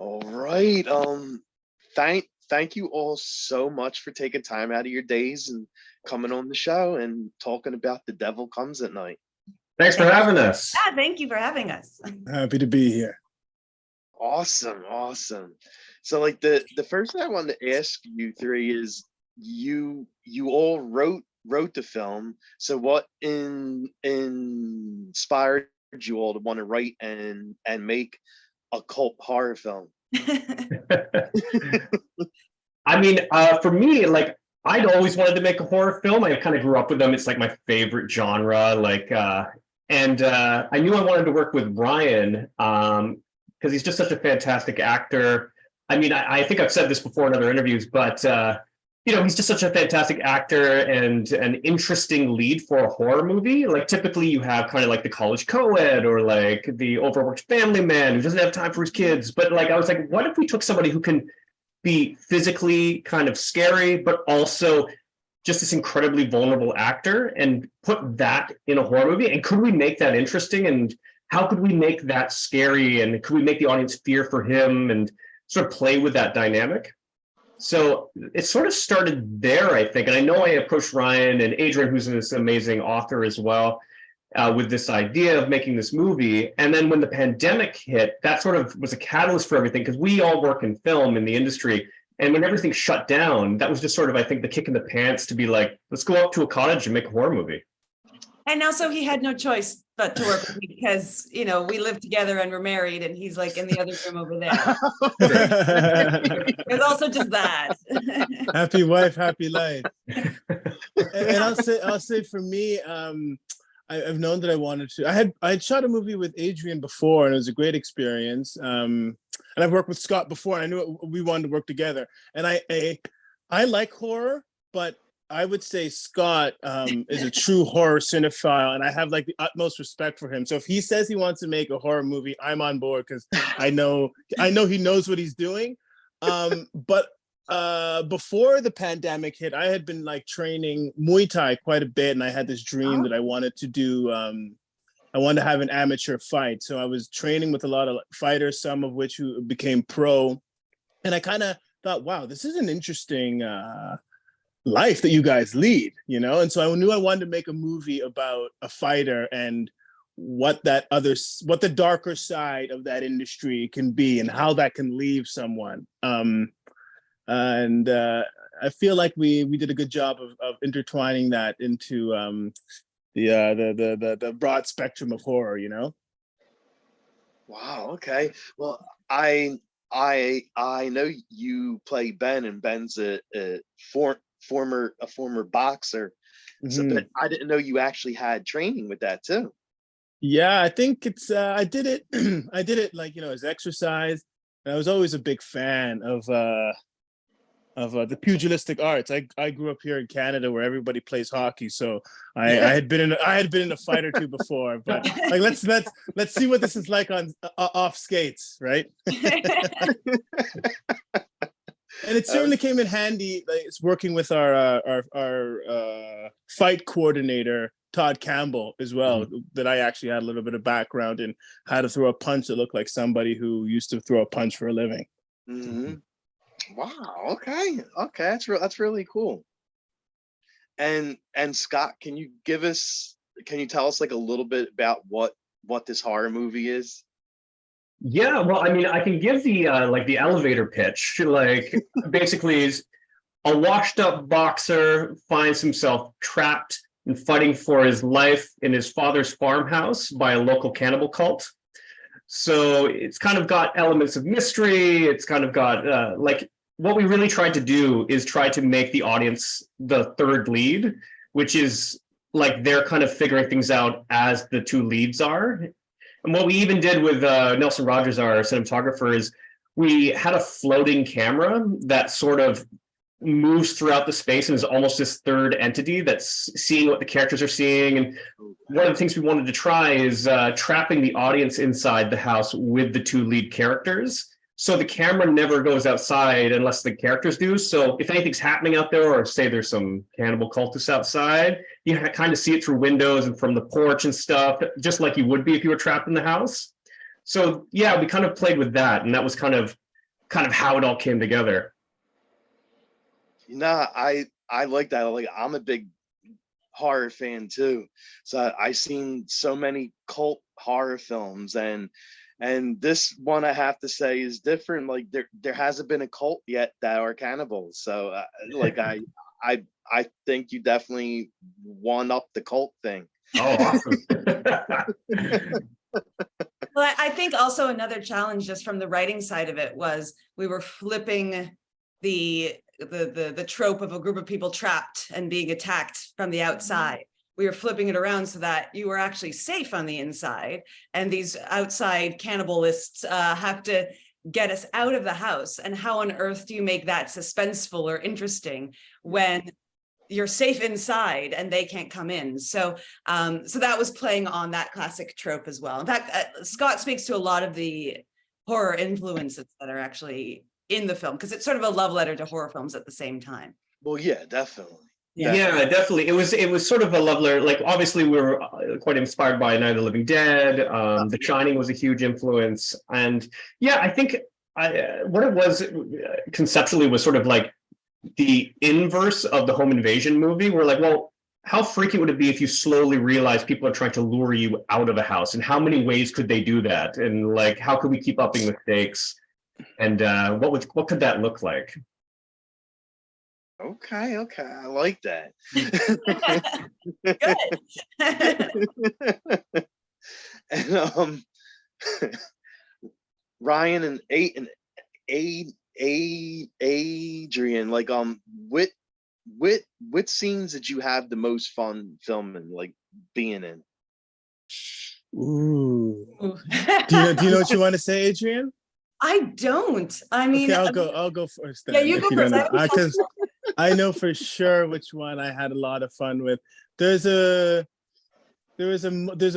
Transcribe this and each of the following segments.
All right. Thank you all so much for taking time out of your days and coming on the show and talking about The Devil Comes at Night. Thanks for having us. Yeah, thank you for having us. Happy to be here. Awesome, awesome. So like the first thing I wanted to ask you three is you all wrote the film. So what inspired you all to want to write and make a cult horror film? I mean, for me, like I'd always wanted to make a horror film. I kind of grew up with them. It's like my favorite genre. And I knew I wanted to work with Ryan because he's just such a fantastic actor. I mean, I think I've said this before in other interviews, but he's just such a fantastic actor and an interesting lead for a horror movie. Like typically you have kind of like the college co-ed or like the overworked family man who doesn't have time for his kids. But like I was like, what if we took somebody who can be physically kind of scary, but also just this incredibly vulnerable actor and put that in a horror movie? And could we make that interesting? And how could we make that scary? And could we make the audience fear for him and sort of play with that dynamic? So it sort of started there, I think. And I know I approached Ryan and Adrienne, who's this amazing author as well, with this idea of making this movie. And then when the pandemic hit, that sort of was a catalyst for everything, because we all work in film in the industry. And when everything shut down, that was just sort of, I think, the kick in the pants to be like, let's go up to a cottage and make a horror movie. And also he had no choice but to work with me because, we live together and we're married and he's like in the other room over there. There's also just that. Happy wife, happy life. And I'll say for me, I've known that I wanted to. I had shot a movie with Adrienne before, and it was a great experience. And I've worked with Scott before, and I knew we wanted to work together. And I like horror, but I would say Scott is a true horror cinephile, and I have like the utmost respect for him. So if he says he wants to make a horror movie, I'm on board because I know he knows what he's doing. But before the pandemic hit, I had been like training Muay Thai quite a bit, and I had this dream that I wanted to do. I wanted to have an amateur fight, so I was training with a lot of fighters, some of which who became pro, and I kind of thought, wow, this is an interesting life that you guys lead, and so I knew I wanted to make a movie about a fighter and what the darker side of that industry can be and how that can leave someone. And I feel like we did a good job of intertwining that into the broad spectrum of horror, Wow. Okay. Well, I know you play Ben, and Ben's a former boxer. So, but I didn't know you actually had training with that too. Yeah, I think it's I did it I did it like as exercise. And I was always a big fan of the pugilistic arts. I grew up here in Canada where everybody plays hockey, so I had been in a fight or two before. But like let's see what this is like on off skates, right? And it certainly came in handy. Like, it's working with our fight coordinator Todd Campbell as well. That I actually had a little bit of background in how to throw a punch that looked like somebody who used to throw a punch for a living. Mm-hmm. Wow. Okay. That's really cool. And Scott, can you tell us like a little bit about what this horror movie is? Yeah, well, I mean, I can give the the elevator pitch. Like, basically, is a washed-up boxer finds himself trapped and fighting for his life in his father's farmhouse by a local cannibal cult. So it's kind of got elements of mystery. It's kind of got what we really tried to do is try to make the audience the third lead, which is like they're kind of figuring things out as the two leads are. And what we even did with Nelson Rogers, our cinematographer, is we had a floating camera that sort of moves throughout the space and is almost this third entity that's seeing what the characters are seeing. And one of the things we wanted to try is trapping the audience inside the house with the two lead characters. So the camera never goes outside unless the characters do. So if anything's happening out there, or say there's some cannibal cultists outside, you kind of see it through windows and from the porch and stuff, just like you would be if you were trapped in the house. So yeah, we kind of played with that. And that was kind of kind of how it all came together. I like that. Like, I'm a big horror fan too, so I seen so many cult horror films, and this one, I have to say, is different. Like, there hasn't been a cult yet that are cannibals, so like I think you definitely won up the cult thing. Oh, awesome. Well, I think also another challenge just from the writing side of it was we were flipping the trope of a group of people trapped and being attacked from the outside. We were flipping it around so that you were actually safe on the inside, and these outside cannibalists have to get us out of the house. And how on earth do you make that suspenseful or interesting when you're safe inside and they can't come in? So so that was playing on that classic trope as well. In fact, Scott speaks to a lot of the horror influences that are actually in the film, because it's sort of a love letter to horror films at the same time. Well, yeah, definitely. Yeah, definitely. It was sort of a love letter. Like, obviously we were quite inspired by Night of the Living Dead. The Shining was a huge influence, and yeah, I think what it was conceptually was sort of like the inverse of the home invasion movie. We're like, well, how freaky would it be if you slowly realize people are trying to lure you out of a house, and how many ways could they do that, and like, how could we keep upping the stakes, and what could that look like? Okay, I like that. Good. And Ryan and Adrienne, like, what scenes did you have the most fun filming, like, being in? Ooh. Do you know what you want to say, Adrienne? I don't. I mean, okay, I'll go first then. Yeah, you go first. Because I know for sure which one I had a lot of fun with. There's a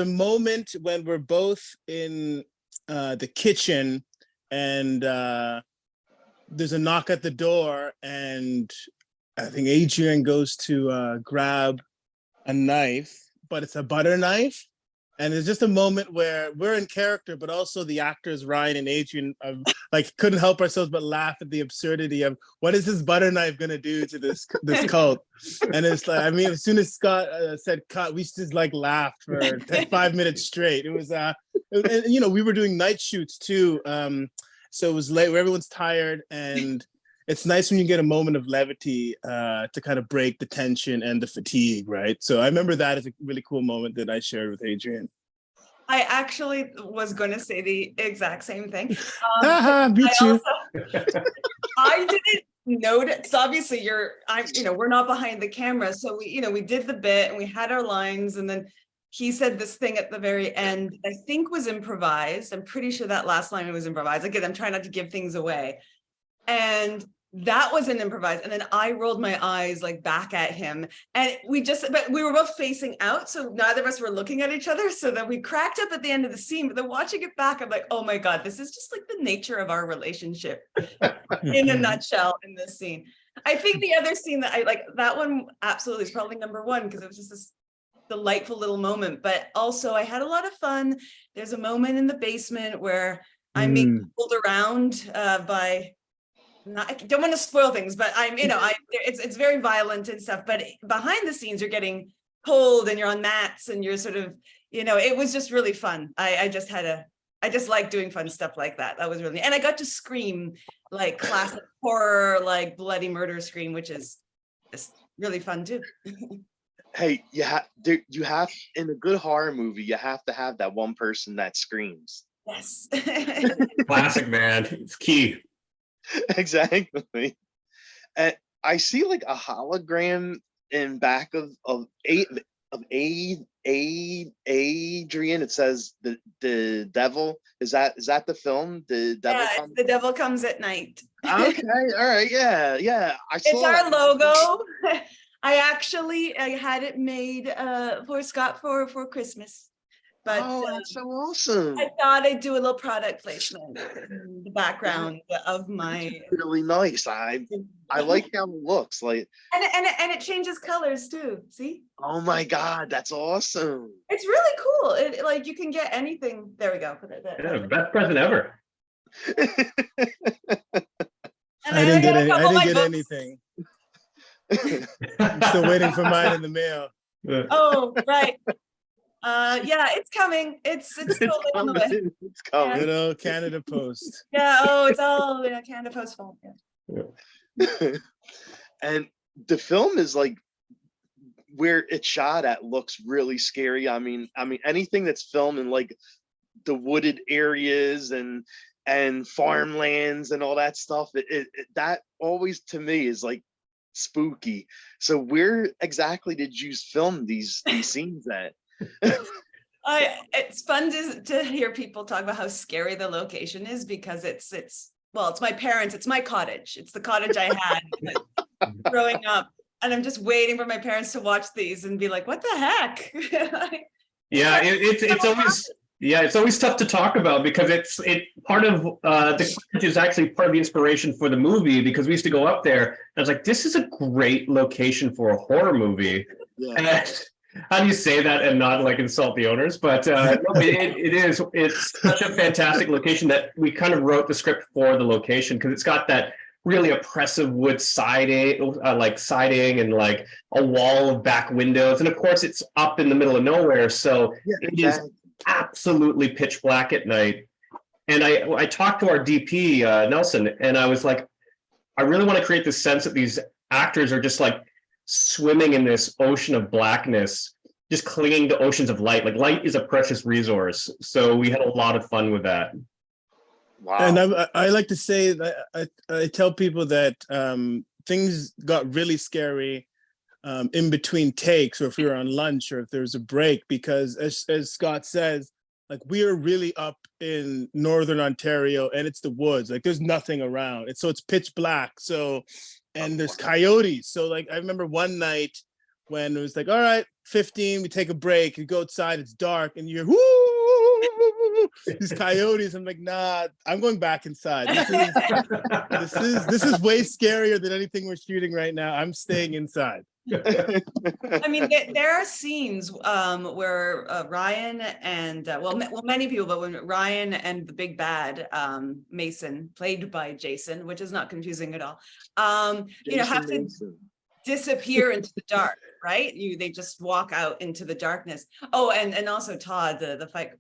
moment when we're both in the kitchen, and there's a knock at the door, and I think Adrienne goes to grab a knife, but it's a butter knife. And there's just a moment where we're in character, but also the actors Ryan and Adrienne like couldn't help ourselves but laugh at the absurdity of what is this butter knife gonna do to this cult. And it's like, I mean, as soon as Scott said cut, we just like laughed for 5 minutes straight. It was and, you know, we were doing night shoots too, so it was late where everyone's tired, and it's nice when you get a moment of levity to kind of break the tension and the fatigue, right? So I remember that as a really cool moment that I shared with Adrienne. I actually was going to say the exact same thing. Me too. I didn't notice. Obviously, we're not behind the camera, so we did the bit and we had our lines, and then he said this thing at the very end. I think was improvised. I'm pretty sure that last line was improvised. Again, I'm trying not to give things away. And that was an improvised. And then I rolled my eyes like back at him, and but we were both facing out. So neither of us were looking at each other. So then we cracked up at the end of the scene, but then watching it back, I'm like, oh my God, this is just like the nature of our relationship in a nutshell in this scene. I think the other scene that I like, that one absolutely is probably number one, because it was just this delightful little moment. But also I had a lot of fun. There's a moment in the basement where I'm being pulled around by, I don't want to spoil things, but it's very violent and stuff, but behind the scenes you're getting pulled and you're on mats and you're sort of, it was just really fun. I just like doing fun stuff like that. That was really, and I got to scream like classic horror, like bloody murder scream, which is just really fun too. Hey, you have in a good horror movie, you have to have that one person that screams. Yes. Classic, man. It's key. Exactly. And I see like a hologram in back of Adrienne. It says the devil. Is that the film? The devil. Yeah, The Devil Comes at Night. Okay, all right, yeah. It's our logo. I had it made for Scott for Christmas. But that's so awesome. I thought I'd do a little product placement in the background of my. It's really nice. I like how it looks like. And it changes colors too. See? Oh my God, that's awesome. It's really cool. It like you can get anything. There we go. Put it there. Yeah, best present ever. I didn't get got a any. I couple of didn't my get books. anything. I'm still waiting for mine in the mail. Oh, right. Yeah, it's coming. It's totally on the way. It's coming. Good old Canada Post. Yeah. Oh, it's all Canada Post fault. Yeah. And the film is like where it's shot at looks really scary. I mean, anything that's filmed in like the wooded areas and farmlands and all that stuff, that always to me is like spooky. So where exactly did you film these scenes at? It's fun to hear people talk about how scary the location is, because it's my parents, it's my cottage. It's the cottage I had growing up. And I'm just waiting for my parents to watch these and be like, what the heck? Yeah, it's always tough to talk about, because it's part of the cottage is actually part of the inspiration for the movie, because we used to go up there and I was like, this is a great location for a horror movie. Yeah. And how do you say that and not like insult the owners? But no, it's such a fantastic location that we kind of wrote the script for the location, because it's got that really oppressive wood siding and like a wall of back windows, and of course it's up in the middle of nowhere, so it is absolutely pitch black at night. And I talked to our DP Nelson, and I was like, I really want to create this sense that these actors are just like swimming in this ocean of blackness, just clinging to oceans of light. Like light is a precious resource, so we had a lot of fun with that. Wow. And I like to say that I tell people that things got really scary in between takes, or if we were on lunch, or if there's a break, because as Scott says, like we are really up in northern Ontario, and it's the woods. Like there's nothing around. It's pitch black. So, and there's coyotes. So like I remember one night when it was like, all right, 15, we take a break. You go outside, it's dark, and you're whoo, these coyotes. I'm like, nah, I'm going back inside. This is way scarier than anything we're shooting right now. I'm staying inside. I mean, there are scenes where Ryan and many people, but when Ryan and the big bad Mason, played by Jason, which is not confusing at all, have to disappear into the dark, right? They just walk out into the darkness. Oh, and also Todd, the fight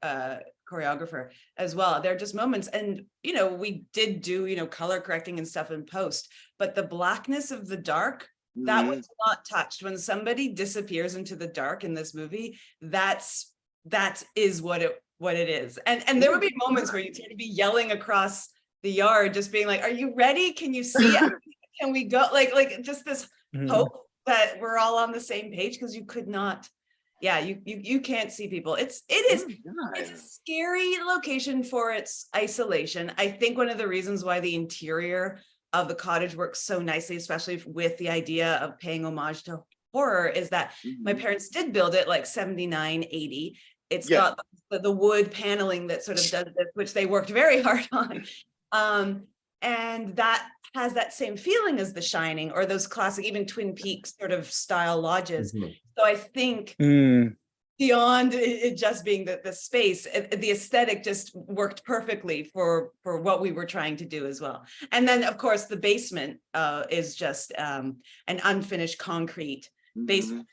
choreographer as well. There are just moments, and we did do color correcting and stuff in post, but the blackness of the dark, that was not touched. When somebody disappears into the dark in this movie, that is what it is. And there would be moments where you'd be yelling across the yard, just being like, "Are you ready? Can you see it? Can we go?" Like just this hope that we're all on the same page, because you could not. Yeah, you can't see people. It's a scary location for its isolation. I think one of the reasons why the interior of the cottage works so nicely, especially with the idea of paying homage to horror, is that my parents did build it like 79, 80. It's got the wood paneling that sort of does this, which they worked very hard on. And that has that same feeling as The Shining, or those classic, even Twin Peaks sort of style lodges. So I think beyond it just being the space, the aesthetic just worked perfectly for what we were trying to do as well. And then of course the basement is just an unfinished concrete basement.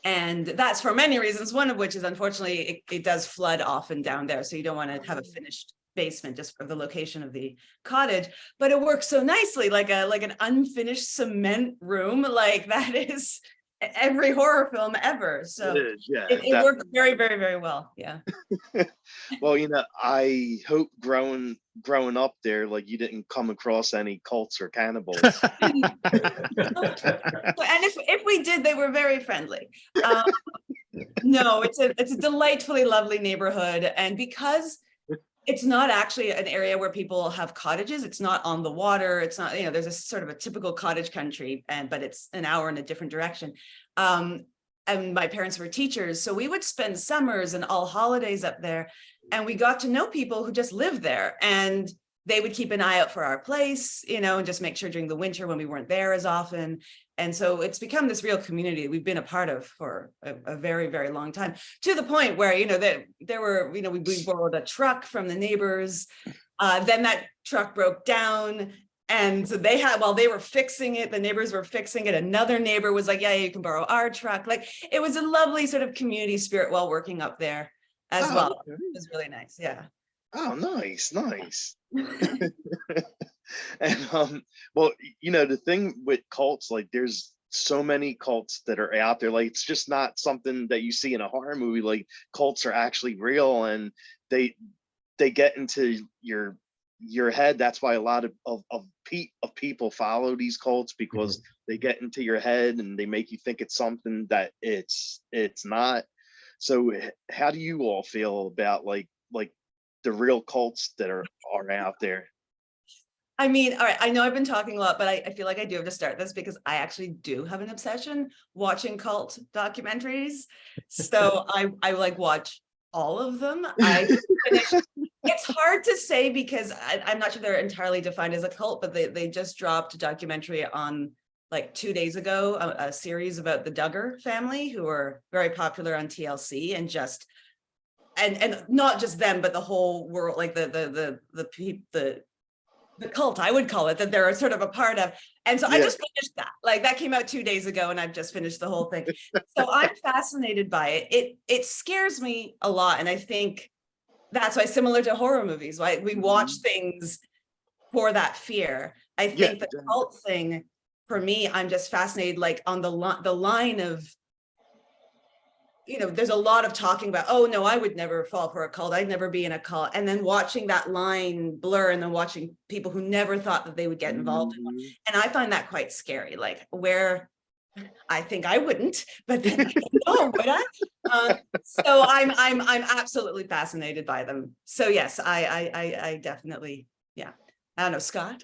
And that's for many reasons, one of which is unfortunately it does flood often down there. So you don't want to have a finished basement just for the location of the cottage, but it works so nicely, like an unfinished cement room. Like that is every horror film ever. So it worked very, very, very well. Yeah. Well, I hope growing up there, like you didn't come across any cults or cannibals. And if we did, they were very friendly. No, it's a delightfully lovely neighborhood, and because it's not actually an area where people have cottages. It's not on the water. It's not, there's a sort of a typical cottage country, but it's an hour in a different direction. And my parents were teachers, so we would spend summers and all holidays up there, and we got to know people who just lived there, and they would keep an eye out for our place, and just make sure during the winter when we weren't there as often. And so it's become this real community we've been a part of for a very, very long time, to the point where, there were, we borrowed a truck from the neighbors. Then that truck broke down. And so while they were fixing it, the neighbors were fixing it. Another neighbor was like, yeah, you can borrow our truck. Like, it was a lovely sort of community spirit while working up there as well. Okay. It was really nice. Yeah. Oh, nice. And well, the thing with cults, like there's so many cults that are out there. Like, it's just not something that you see in a horror movie. Like, cults are actually real, and they get into your head. That's why a lot of people follow these cults, because they get into your head and they make you think it's something that it's not. So how do you all feel about like the real cults that are out there? I mean, all right, I know I've been talking a lot, but I feel like I do have to start this because I actually do have an obsession watching cult documentaries. So I like watch all of them. It's hard to say because I'm not sure they're entirely defined as a cult, but they just dropped a documentary on like 2 days ago, a series about the Duggar family, who are very popular on TLC, and just and not just them, but the whole world, like the cult, I would call it, that they're sort of a part of. And so I just finished that. Like, that came out 2 days ago, and I've just finished the whole thing. So I'm fascinated by it. It scares me a lot. And I think that's why, similar to horror movies, right? We watch things for that fear. I think the cult thing, for me, I'm just fascinated, like on the line of, there's a lot of talking about, oh no, I would never fall for a cult. I'd never be in a cult. And then watching that line blur, and then watching people who never thought that they would get involved in one. And I find that quite scary, like, where I think I wouldn't, but then would I? So I'm absolutely fascinated by them. So yes, I definitely, yeah. I don't know, Scott.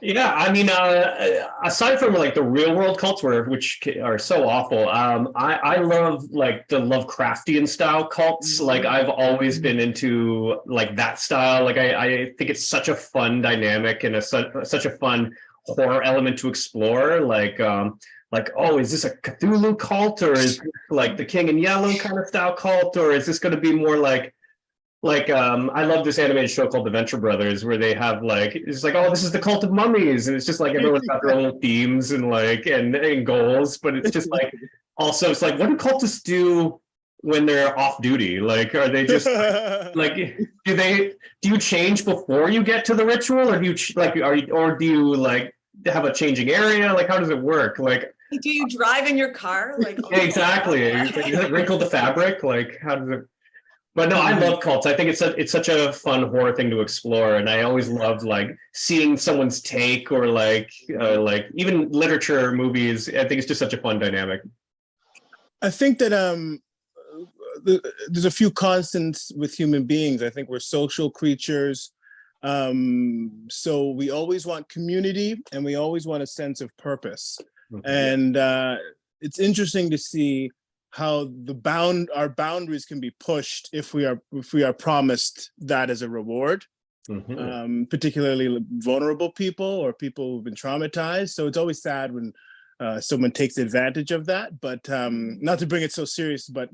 Yeah, I mean, aside from like the real world cults, which are so awful, I love like the Lovecraftian style cults. Like, I've always been into like that style. Like, I think it's such a fun dynamic and such a fun horror element to explore. Like, oh, is this a Cthulhu cult, or is this like the King in Yellow kind of style cult, or is this going to be more like I love this animated show called The Venture Brothers, where they have like, it's like, oh, this is the cult of mummies, and it's just like everyone's got their own themes and like and goals, but it's just like, also it's like, what do cultists do when they're off duty? Like, are they just like, do you change before you get to the ritual, or do you do you like have a changing area? Like, how does it work? Like, do you drive in your car? Like, exactly. Wrinkle the fabric? Like, how does it? But no, I love cults. I think it's such a fun horror thing to explore, and I always love like seeing someone's take, or like even literature, movies. I think it's just such a fun dynamic. I think that there's a few constants with human beings. I think we're social creatures, so we always want community, and we always want a sense of purpose. And it's interesting to see how our boundaries can be pushed if we are promised that as a reward, particularly vulnerable people or people who've been traumatized. So it's always sad when someone takes advantage of that. But not to bring it so serious, but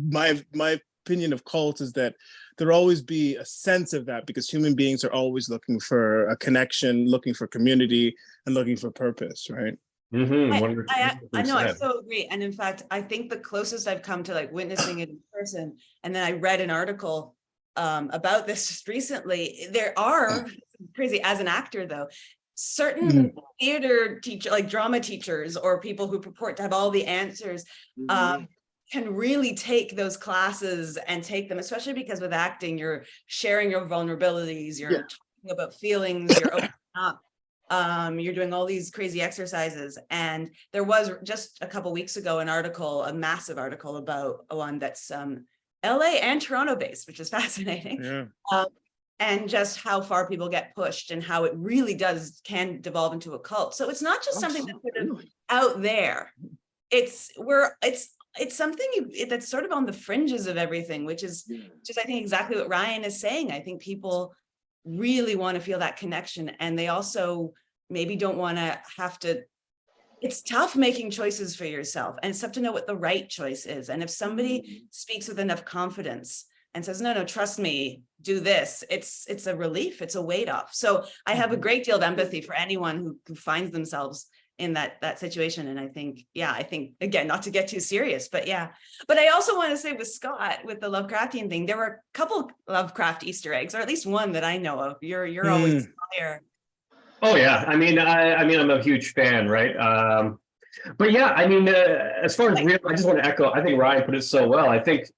my opinion of cults is that there'll always be a sense of that, because human beings are always looking for a connection, looking for community, and looking for purpose, right? I know, I so agree. And in fact, I think the closest I've come to like witnessing it in person, and then I read an article about this just recently. There are, crazy as an actor though, certain theater teacher, like drama teachers, or people who purport to have all the answers, can really take those classes and take them, especially because with acting, you're sharing your vulnerabilities, you're talking about feelings, you're opening up. You're doing all these crazy exercises. And there was just a couple weeks ago an article, a massive article about one that's LA and Toronto based, which is fascinating. And just how far people get pushed, and how it really can devolve into a cult. So it's not just something that's sort of out there. It's something that's sort of on the fringes of everything, which is just, I think, exactly what Ryan is saying. I think people really want to feel that connection, and they also maybe don't want to have to. It's tough making choices for yourself, and it's tough to know what the right choice is. And if somebody speaks with enough confidence and says, no, trust me, do this, it's a relief, it's a weight off. So I have a great deal of empathy for anyone who finds themselves in that situation. And I think again, not to get too serious, but I also want to say with Scott, with the Lovecraftian thing, there were a couple Lovecraft Easter eggs, or at least one that I know of. You're always higher. Oh yeah, I mean, I'm a huge fan, right? But yeah, I mean, as far as real, I just want to echo. I think Ryan put it so well. I think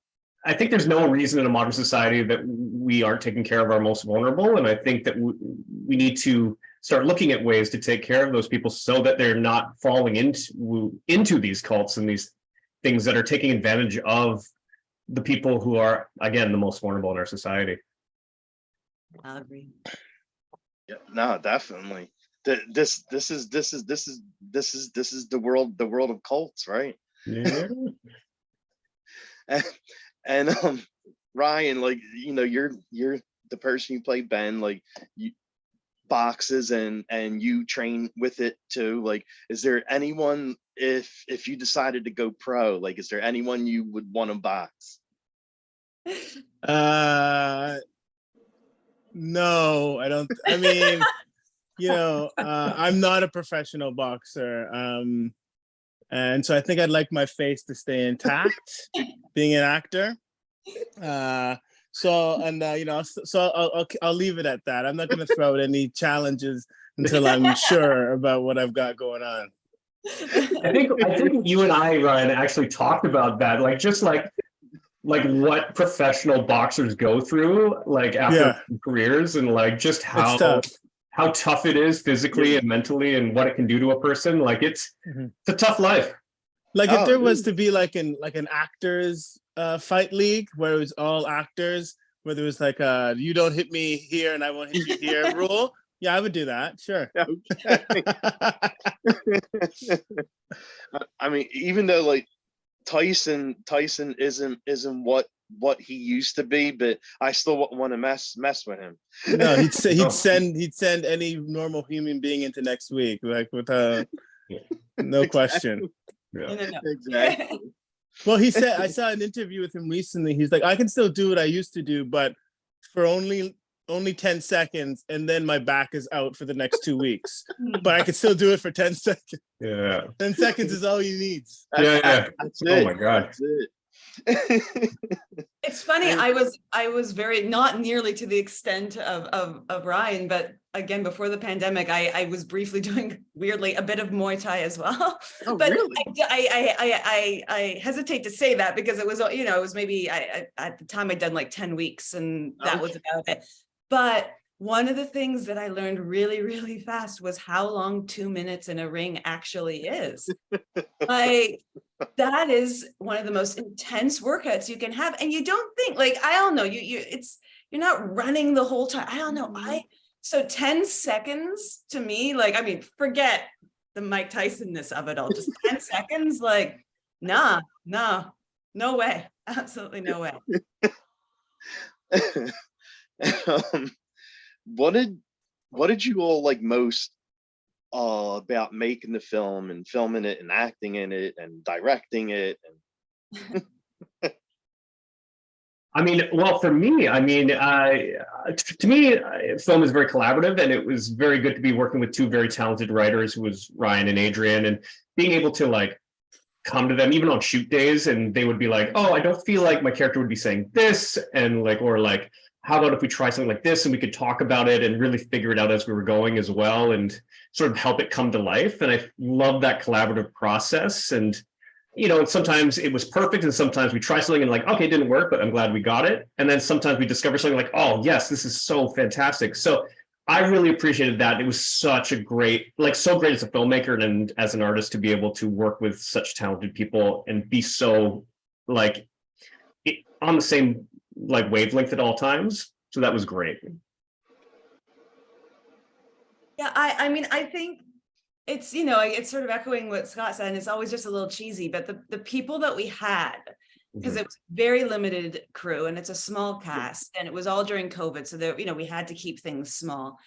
there's no reason in a modern society that we aren't taking care of our most vulnerable, and I think that we need to start looking at ways to take care of those people so that they're not falling into these cults and these things that are taking advantage of the people who are, again, the most vulnerable in our society. I agree. Yeah, no, definitely. This is the world of cults, right? Yeah. And Ryan, like, you know, you're the person you play Ben, like, you boxes and you train with it too. Like, is there anyone, if you decided to go pro, like, is there anyone you would want to box? No, I don't. I mean, you know, I'm not a professional boxer. And so I think I'd like my face to stay intact, being an actor. I'll leave it at that. I'm not going to throw out any challenges until I'm sure about what I've got going on. I think you and I, Ryan, actually talked about that, like just like what professional boxers go through, like after careers, and like just how tough it is physically and mentally, and what it can do to a person. Like it's a tough life. Like if there was to be like an actors fight league where it was all actors, where there was like you don't hit me here and I won't hit you here rule. Yeah, I would do that. Sure. Okay. I mean, even though like Tyson isn't what he used to be, but I still want to mess with him. No, he'd send any normal human being into next week, like with no question. Yeah. No. Exactly. Well, he said, I saw an interview with him recently. He's like, I can still do what I used to do, but for only 10 seconds, and then my back is out for the next 2 weeks. But I can still do it for 10 seconds. Yeah. 10 seconds is all you need. Yeah. That's Oh my God. That's it. It's funny. I was very, not nearly to the extent of Ryan, but again, before the pandemic, I was briefly doing, weirdly, a bit of Muay Thai as well. Oh, but really? I hesitate to say that because it was, you know, it was maybe at the time I'd done like 10 weeks and that was about it. But one of the things that I learned really, really fast was how long 2 minutes in a ring actually is. Like, that is one of the most intense workouts you can have. And you don't think, like, I don't know, you're not running the whole time. I don't know. So 10 seconds to me, like, I mean, forget the Mike Tyson-ness of it all. Just 10 seconds, like, no way. Absolutely no way. What did you all like most about making the film and filming it and acting in it and directing it? And I mean, well, for me, I mean, to me, film is very collaborative, and it was very good to be working with two very talented writers, who was Ryan and Adrienne, and being able to like come to them even on shoot days, and they would be like, "Oh, I don't feel like my character would be saying this," and like, or like, "How about if we try something like this?" And we could talk about it and really figure it out as we were going as well, and sort of help it come to life. And I love that collaborative process. And you know, sometimes it was perfect, and sometimes we try something and like, okay, it didn't work, but I'm glad we got it. And then sometimes we discover something like, oh yes, this is so fantastic. So I really appreciated that. It was such a great, like, so great as a filmmaker and as an artist to be able to work with such talented people and be so like on the same like wavelength at all times. So that was great. Yeah, I mean, I think it's, you know, it's sort of echoing what Scott said, and it's always just a little cheesy, but the people that we had, because it was very limited crew and it's a small cast, and it was all during COVID, so there, you know, we had to keep things small.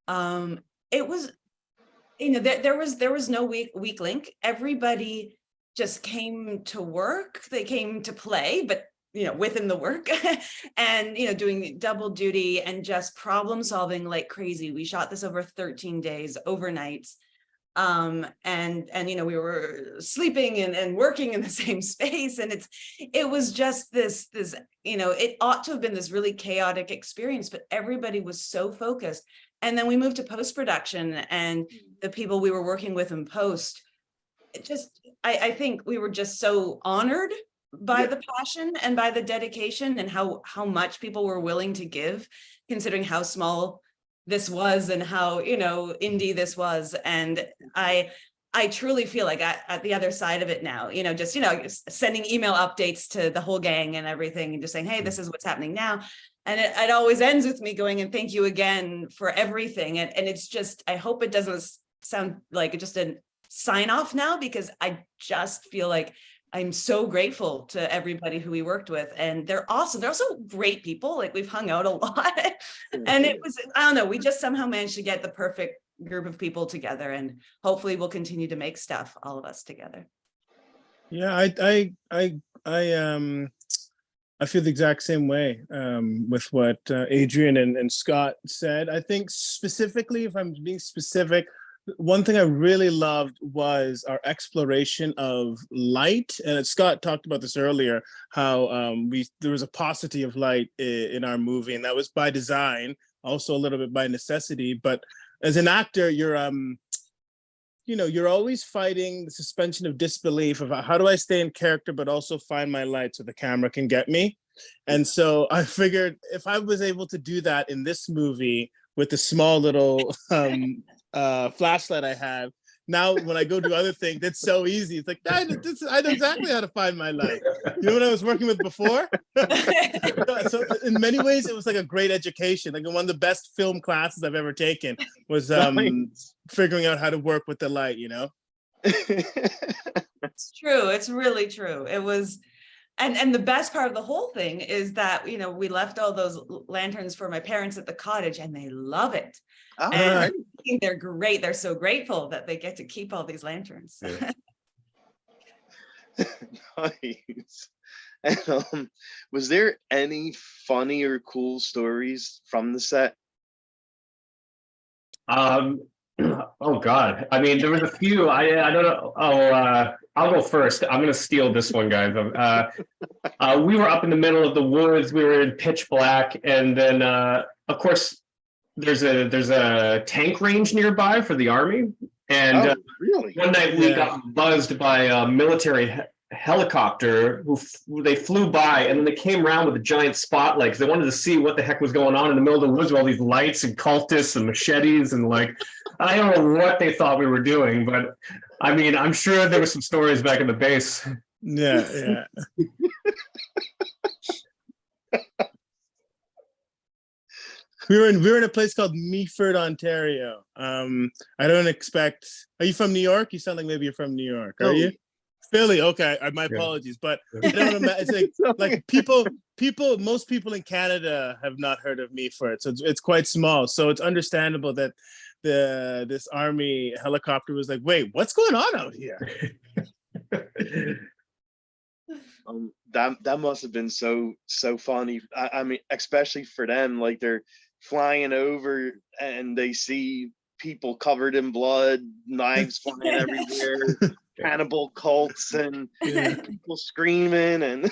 It was, you know, there was no weak link. Everybody just came to work, they came to play, but within the work and, doing double duty and just problem solving like crazy. We shot this over 13 days, overnights. And we were sleeping and working in the same space. And it was just this, it ought to have been this really chaotic experience, but everybody was so focused. And then we moved to post-production, and the people we were working with in post, I think we were just so honored by the passion and by the dedication and how much people were willing to give, considering how small this was and how, indie this was. And I truly feel like at the other side of it now, just sending email updates to the whole gang and everything and just saying, hey, this is what's happening now. And it always ends with me going, and thank you again for everything. And it's just, I hope it doesn't sound like just a sign off now, because I just feel like I'm so grateful to everybody who we worked with, and they're awesome. They're also great people. Like, we've hung out a lot, and it was, I don't know, we just somehow managed to get the perfect group of people together, and hopefully we'll continue to make stuff, all of us together. Yeah, I feel the exact same way with what Adrienne and Scott said. I think specifically, if I'm being specific, one thing I really loved was our exploration of light. And Scott talked about this earlier, how there was a paucity of light in our movie, and that was by design, also a little bit by necessity. But as an actor, you're always fighting the suspension of disbelief of how do I stay in character, but also find my light so the camera can get me. And so I figured if I was able to do that in this movie with the small little flashlight I have, now when I go do other things, it's so easy. It's like, I know exactly how to find my light. You know what I was working with before? So in many ways, it was like a great education. Like, one of the best film classes I've ever taken was figuring out how to work with the light, It's true. It's really true. It was, and the best part of the whole thing is that, we left all those lanterns for my parents at the cottage, and they love it. Oh, And they're great. They're so grateful that they get to keep all these lanterns. Yeah. Nice. And was there any funny or cool stories from the set? Oh God. I mean, there was a few. I don't know. I'll go first. I'm gonna steal this one, guys. We were up in the middle of the woods. We were in pitch black, and then of course there's a tank range nearby for the army. And really? One night we got buzzed by a military helicopter they flew by, and then they came around with a giant spotlight because they wanted to see what the heck was going on in the middle of the woods with all these lights and cultists and machetes, and I don't know what they thought we were doing, but I mean, I'm sure there were some stories back in the base. Yeah. We were in a place called Meaford, Ontario. I don't expect. Are you from New York? You sound like maybe you're from New York. Are you? Philly. Okay. My apologies, but I don't imagine. It's like most people in Canada have not heard of Meaford, so it's quite small. So it's understandable that this army helicopter was like, wait, what's going on out here? That must have been so funny. I mean, especially for them, like, they're flying over and they see people covered in blood, knives flying everywhere, cannibal cults, and people screaming, and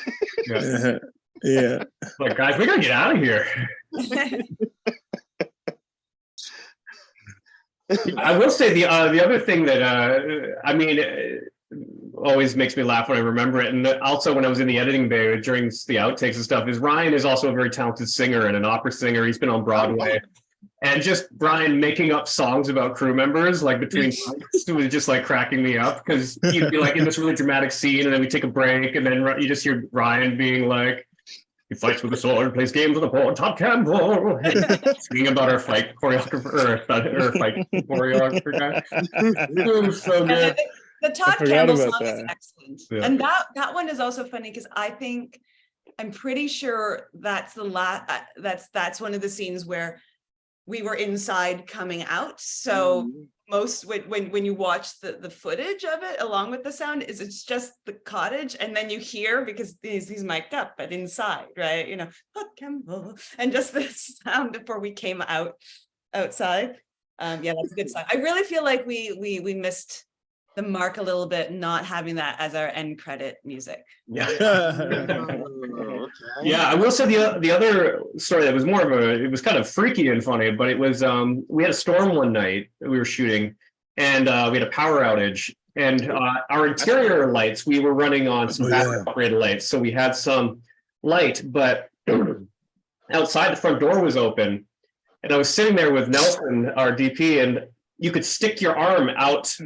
yeah. Like, guys, we gotta get out of here. I will say the other thing that I mean, always makes me laugh when I remember it, and also when I was in the editing bay during the outtakes and stuff, is Ryan is also a very talented singer and an opera singer. He's been on Broadway, and just Brian making up songs about crew members, like between fights, was just like cracking me up, because he'd be like in this really dramatic scene, and then we take a break, and then you just hear Ryan being like, he fights with a sword, plays games with a board, Top Campbell, singing about our fight choreographer, or fight choreographer guy. It was so good. The Todd Campbell song is that. excellent. Yeah. And that one is also funny because I'm pretty sure that's that's one of the scenes where we were inside coming out. So Mhm. most when you watch the footage of it along with the sound is it's just the cottage, and then you hear, because he's mic'd up, but inside, right? You know, "Hot Campbell," and just the sound before we came outside. Yeah, that's a good song. I really feel like we missed the mark a little bit not having that as our end credit music. Yeah. Oh, okay. Yeah, I will say the other story that was more of it was kind of freaky and funny, but it was we had a storm one night that we were shooting, and we had a power outage, and our interior lights, we were running on some battery operated lights, so we had some light, but outside the front door was open, and I was sitting there with Nelson, our DP, and you could stick your arm out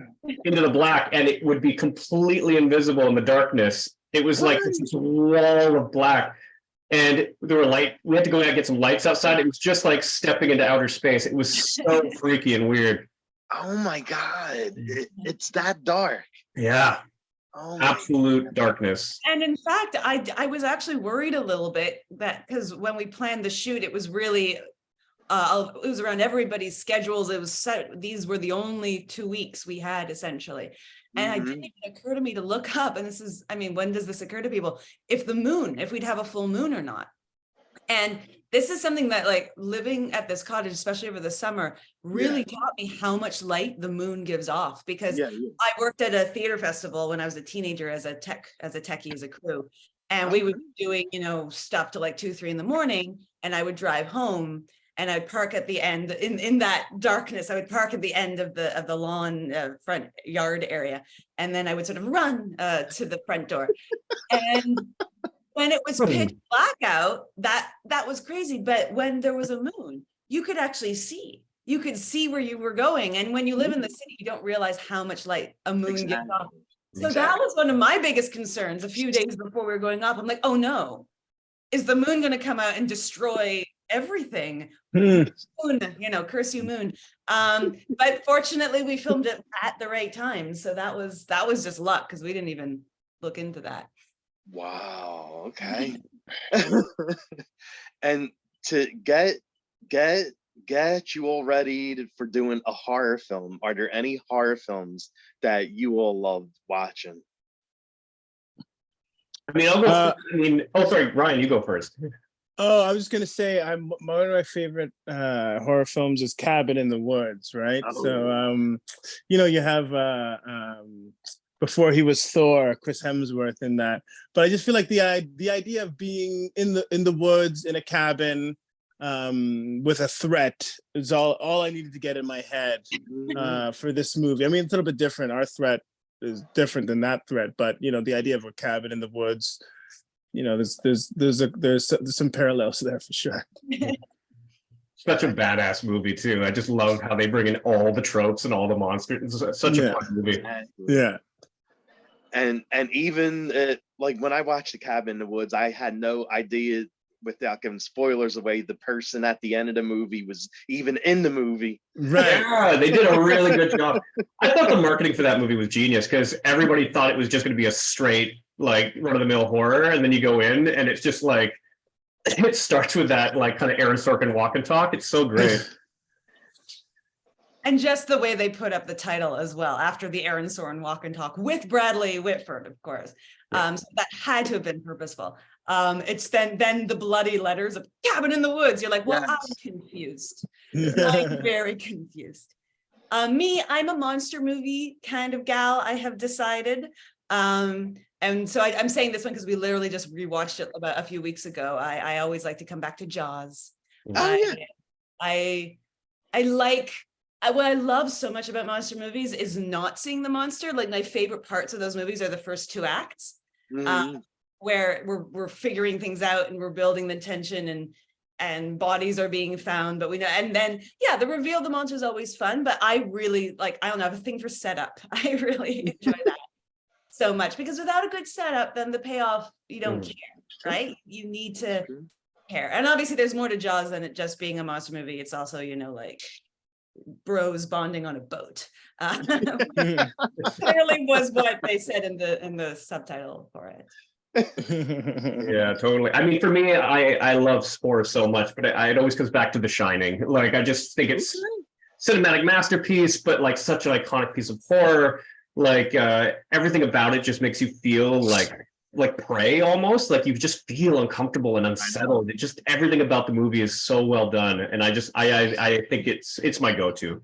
into the black and it would be completely invisible in the darkness. It was like this wall of black, and there were we had to go out and get some lights outside. It was just like stepping into outer space. It was so freaky and weird. Oh my God. It's that dark. Yeah. Oh, Absolute darkness. And in fact, I was actually worried a little bit that, because when we planned the shoot, it was really it was around everybody's schedules. It was set, these were the only 2 weeks we had essentially. And it didn't even occur to me to look up, and this is, I mean, when does this occur to people? If we'd have a full moon or not. And this is something that, like, living at this cottage, especially over the summer, really taught me how much light the moon gives off, because I worked at a theater festival when I was a teenager as a techie, as a crew. And we would be doing, you know, stuff till like 2, 3 in the morning, and I would drive home. And I'd park at the end in that darkness. I would park at the end of the lawn front yard area, and then I would sort of run to the front door. And when it was pitch black out, that was crazy. But when there was a moon, you could actually see. You could see where you were going. And when you live in the city, you don't realize how much light a moon gives off. So that was one of my biggest concerns. A few days before we were going up, I'm like, oh no, is the moon going to come out and destroy everything? Moon, you know, curse you, moon. But fortunately we filmed it at the right time, so that was just luck, because we didn't even look into that. wow. Okay. And to get you all ready for doing a horror film, are there any horror films that you all loved watching? I mean, oh, sorry, Ryan, you go first. Oh, I was gonna say, one of my favorite horror films is Cabin in the Woods, right? Oh. So you know, you have before he was Thor, Chris Hemsworth in that. But I just feel like the idea of being in the woods in a cabin with a threat is all I needed to get in my head for this movie. I mean, it's a little bit different. Our threat is different than that threat, but you know, the idea of a cabin in the woods, you know, there's some parallels there for sure. Such a badass movie too. I just love how they bring in all the tropes and all the monsters. It's such a fun movie. Yeah. And even like when I watched The Cabin in the Woods, I had no idea, without giving spoilers away, the person at the end of the movie was even in the movie. Right. Yeah, they did a really good job. I thought the marketing for that movie was genius, because everybody thought it was just going to be a straight, like, run-of-the-mill horror, and then you go in and it's just like, it starts with that like kind of Aaron Sorkin walk and talk. It's so great. And just the way they put up the title as well, after the Aaron Sorkin walk and talk, with Bradley Whitford, of course. So that had to have been purposeful. It's then the bloody letters of Cabin in the Woods. You're like, well, I'm confused. I'm very confused. I'm a monster movie kind of gal, I have decided. And so I'm saying this one because we literally just rewatched it about a few weeks ago. I always like to come back to Jaws. Oh, I like, what I love so much about monster movies is not seeing the monster. Like, my favorite parts of those movies are the first 2 acts, where we're figuring things out and we're building the tension, and bodies are being found, but we know, and then the reveal of the monster is always fun. But I really like, I don't know, I have a thing for setup. I really enjoy that so much, because without a good setup, then the payoff, you don't care, right? You need to care. And obviously there's more to Jaws than it just being a monster movie. It's also, you know, like bros bonding on a boat. Clearly was what they said in the subtitle for it. Yeah, totally. I mean, for me, I love score so much, but it always comes back to The Shining. Like, I just think it's cinematic masterpiece, but like such an iconic piece of horror. Like everything about it just makes you feel like prey almost. Like you just feel uncomfortable and unsettled. It just everything about the movie is so well done, and I think it's my go-to.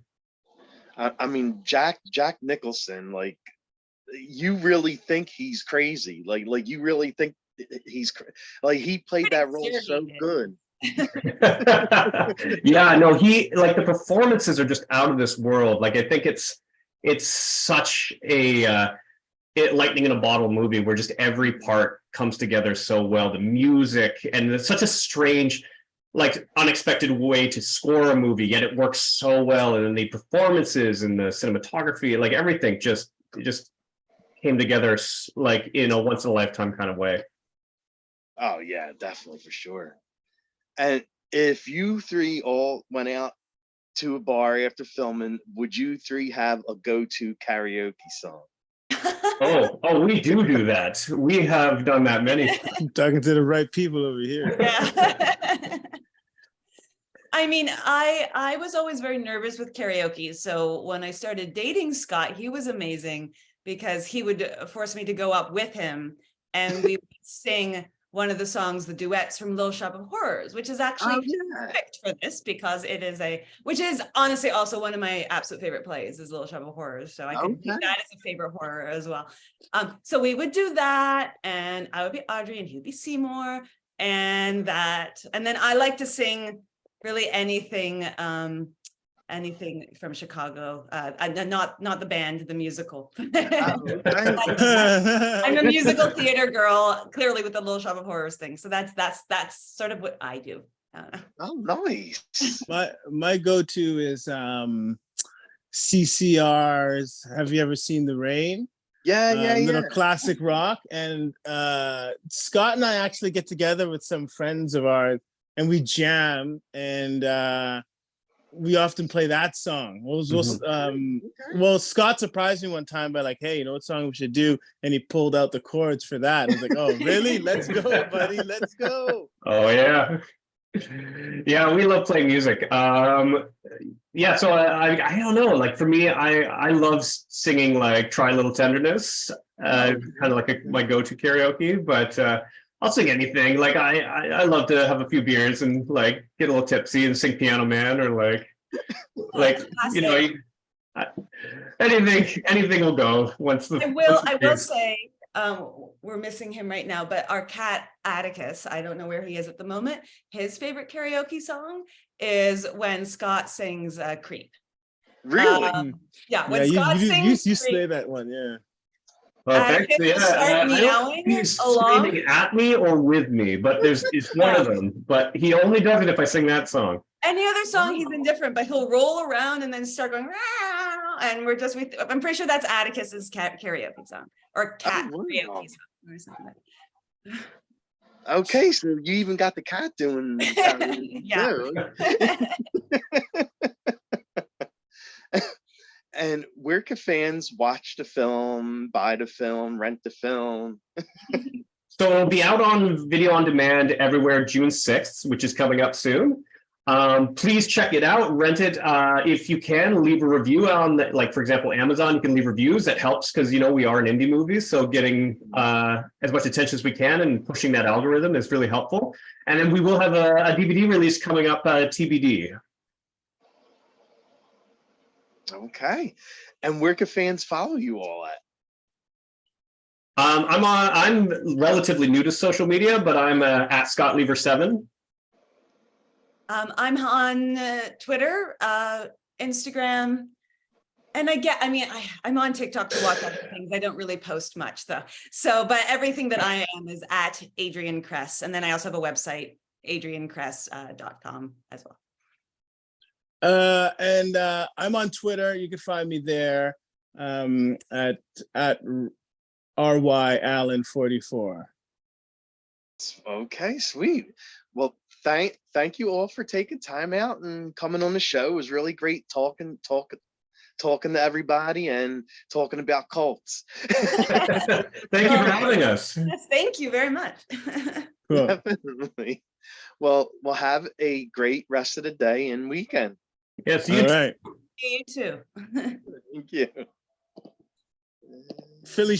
I mean, Jack Nicholson, like, you really think he's crazy, like you really think like he played that role so good. Yeah, no, he like the performances are just out of this world. Like I think it's such a lightning in a bottle movie where just every part comes together so well. The music, and it's such a strange, like unexpected way to score a movie, yet it works so well. And then the performances and the cinematography, like everything just came together like in a once in a lifetime kind of way. Oh yeah, definitely, for sure. And if you three all went out to a bar after filming, would you three have a go-to karaoke song? Oh, we do that. We have done that many times. I'm talking to the right people over here. Yeah. I mean, I was always very nervous with karaoke. So when I started dating Scott, he was amazing because he would force me to go up with him and we would sing one of the songs, the duets from Little Shop of Horrors, which is actually perfect for this because it is which is honestly also one of my absolute favorite plays is Little Shop of Horrors. So I could take that as a favorite horror as well. So we would do that and I would be Audrey and he would be Seymour and then I like to sing really anything from Chicago, not the band, the musical. I'm a musical theater girl, clearly with the Little Shop of Horrors thing. So that's sort of what I do. Oh, nice. My go-to is CCR's Have You Ever Seen the Rain? Yeah, little classic rock. And Scott and I actually get together with some friends of ours and we jam, and we often play that song. Well, Scott surprised me one time by like, hey, you know what song we should do? And he pulled out the chords for that. And I was like, oh, really? Let's go, buddy. Let's go. Oh, yeah. Yeah, we love playing music. Yeah, so I don't know. Like for me, I love singing like Try a Little Tenderness, kind of like my go-to karaoke, but I'll sing anything. Like I love to have a few beers and like get a little tipsy and sing Piano Man or you know, anything will go once the. I will say we're missing him right now, but our cat Atticus, I don't know where he is at the moment. His favorite karaoke song is when Scott sings Creep. Really? Yeah, when Scott sings you slay that one, yeah. Okay. Yeah, he's screaming at me or with me, but it's one of them. But he only does it if I sing that song. Any other song, he's indifferent, but he'll roll around and then start going, and I'm pretty sure that's Atticus's cat karaoke song or cat karaoke song or something. Okay, so you even got the cat doing. Yeah. And where can fans watch the film, buy the film, rent the film? So it'll be out on video on demand everywhere June 6th, which is coming up soon. Please check it out, rent it. If you can, leave a review on, like, for example, Amazon, you can leave reviews. That helps because, you know, we are an indie movie. So getting as much attention as we can and pushing that algorithm is really helpful. And then we will have a DVD release coming up, TBD. Okay. And where can fans follow you all at? I'm relatively new to social media, but I'm at Scott Lever 7. I'm on Twitter, Instagram, and I'm on TikTok to watch other things. I don't really post much though. So, but everything that I am is at Adrienne Kress. And then I also have a website, adriennekress.com as well. And I'm on Twitter. You can find me there at RYAllen44. Okay, sweet. Well, thank you all for taking time out and coming on the show. It was really great talking talking to everybody and talking about cults. Thank you for having us. Yes, thank you very much. Cool. Definitely. Well, we'll have a great rest of the day and weekend. Yes, All right. You too. Thank you. Philly